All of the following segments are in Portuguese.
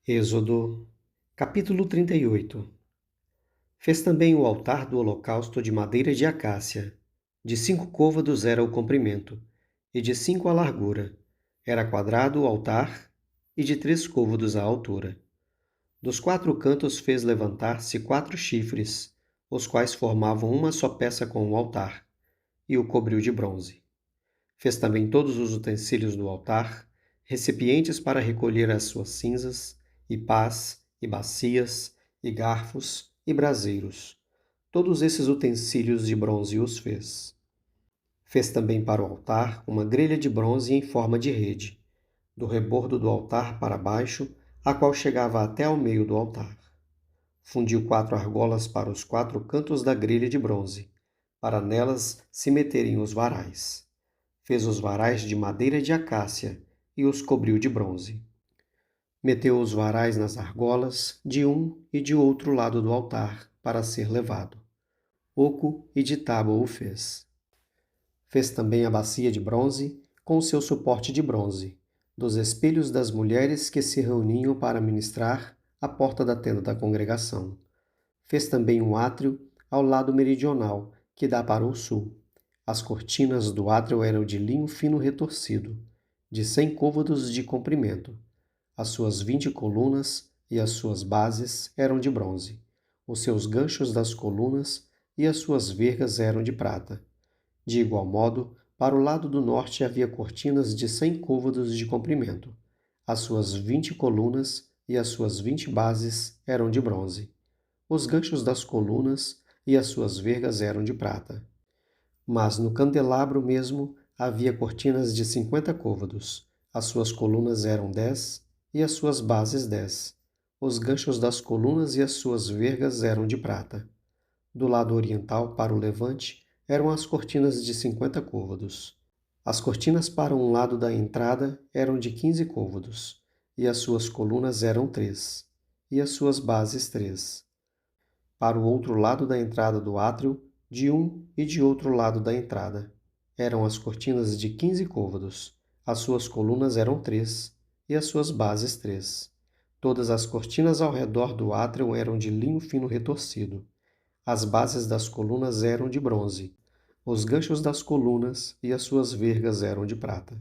Êxodo, capítulo 38. Fez também o altar do holocausto de madeira de acácia. De 5 côvados era o comprimento, e de 5 a largura. Era quadrado o altar, e de 3 côvados a altura. Dos 4 cantos fez levantar-se 4 chifres, os quais formavam uma só peça com o altar, e o cobriu de bronze. Fez também todos os utensílios do altar, recipientes para recolher as suas cinzas, e pás, e bacias, e garfos, e braseiros. Todos esses utensílios de bronze os fez. Fez também para o altar uma grelha de bronze em forma de rede, do rebordo do altar para baixo, a qual chegava até ao meio do altar. Fundiu 4 argolas para os 4 cantos da grelha de bronze, para nelas se meterem os varais. Fez os varais de madeira de acácia e os cobriu de bronze. Meteu os varais nas argolas, de um e de outro lado do altar, para ser levado. Oco e de tábua o fez. Fez também a bacia de bronze, com o seu suporte de bronze, dos espelhos das mulheres que se reuniam para ministrar à porta da tenda da congregação. Fez também um átrio ao lado meridional, que dá para o sul. As cortinas do átrio eram de linho fino retorcido, de 100 côvados de comprimento. As suas 20 colunas e as suas bases eram de bronze. Os seus ganchos das colunas e as suas vergas eram de prata. De igual modo, para o lado do norte havia cortinas de 100 côvados de comprimento. As suas 20 colunas e as suas 20 bases eram de bronze. Os ganchos das colunas e as suas vergas eram de prata. Mas no candelabro mesmo havia cortinas de 50 côvados. As suas colunas eram 10 e as suas bases 10. Os ganchos das colunas e as suas vergas eram de prata. Do lado oriental, para o levante, eram as cortinas de 50 côvados. As cortinas para um lado da entrada eram de 15 côvados, e as suas colunas eram 3, e as suas bases 3. Para o outro lado da entrada do átrio, de um e de outro lado da entrada, eram as cortinas de 15 côvados. As suas colunas eram 3, e as suas bases 3. Todas as cortinas ao redor do átrio eram de linho fino retorcido. As bases das colunas eram de bronze. Os ganchos das colunas e as suas vergas eram de prata.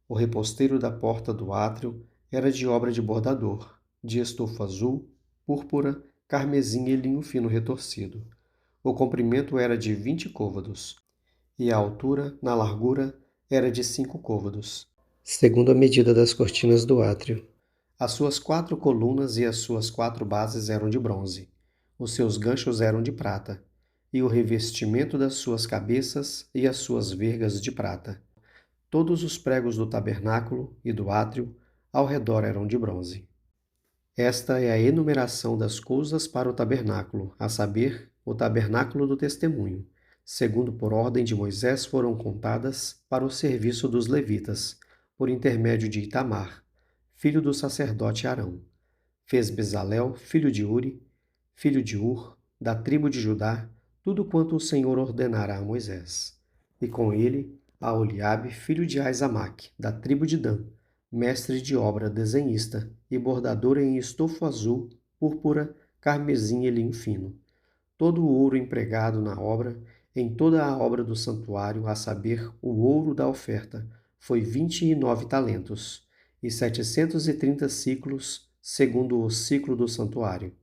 O reposteiro da porta do átrio era de obra de bordador, de estofa azul, púrpura, carmesim e linho fino retorcido. O comprimento era de 20 côvados, e a altura, na largura, era de 5 côvados, segundo a medida das cortinas do átrio. As suas 4 colunas e as suas 4 bases eram de bronze. Os seus ganchos eram de prata, e o revestimento das suas cabeças e as suas vergas de prata. Todos os pregos do tabernáculo e do átrio ao redor eram de bronze. Esta é a enumeração das coisas para o tabernáculo, a saber, o tabernáculo do testemunho, segundo por ordem de Moisés foram contadas para o serviço dos levitas, por intermédio de Itamar, filho do sacerdote Arão. Fez Bezalel, filho de Uri, filho de Ur, da tribo de Judá, tudo quanto o Senhor ordenara a Moisés. E com ele, a Oliabe, filho de Aizamaque, da tribo de Dan, mestre de obra, desenhista e bordador em estofo azul, púrpura, carmesim e linho fino. Todo o ouro empregado na obra, em toda a obra do santuário, a saber, o ouro da oferta, foi 29 talentos, e 730 siclos, segundo o ciclo do santuário.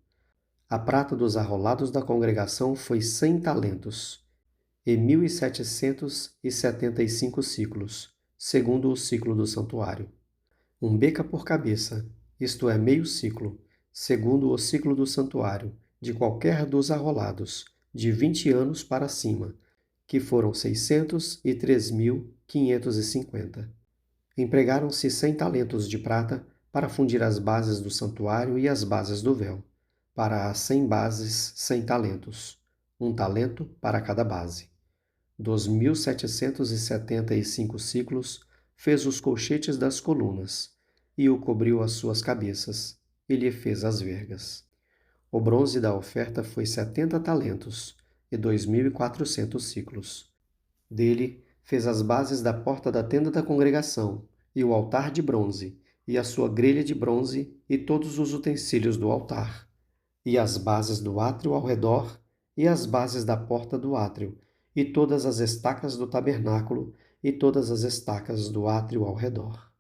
A prata dos arrolados da congregação foi 100 talentos, e 1.775 ciclos, segundo o ciclo do santuário. Um beca por cabeça, isto é, meio ciclo, segundo o ciclo do santuário, de qualquer dos arrolados, de 20 anos para cima, que foram 603.550. Empregaram-se 100 talentos de prata para fundir as bases do santuário e as bases do véu. Para as 100 bases, 100 talentos, um talento para cada base. Dos 1.775 ciclos, fez os colchetes das colunas, e o cobriu as suas cabeças, e lhe fez as vergas. O bronze da oferta foi 70 talentos, e 2.400 ciclos. Dele fez as bases da porta da tenda da congregação, e o altar de bronze, e a sua grelha de bronze, e todos os utensílios do altar, e as bases do átrio ao redor, e as bases da porta do átrio, e todas as estacas do tabernáculo, e todas as estacas do átrio ao redor.